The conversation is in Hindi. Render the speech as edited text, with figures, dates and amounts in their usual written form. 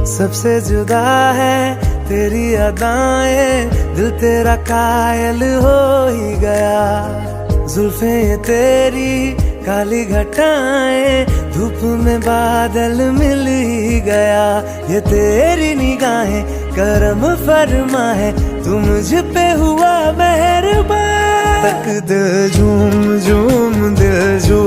सबसे जुदा है तेरी अदाएं, दिल तेरा कायल हो ही गया। जुल्फें तेरी काली घटाएं, धूप में बादल मिल ही गया। ये तेरी निगाहें करम फरमा है, तू मुझ पे हुआ मेहरबान। तक दिल झूम झूम दिल झूम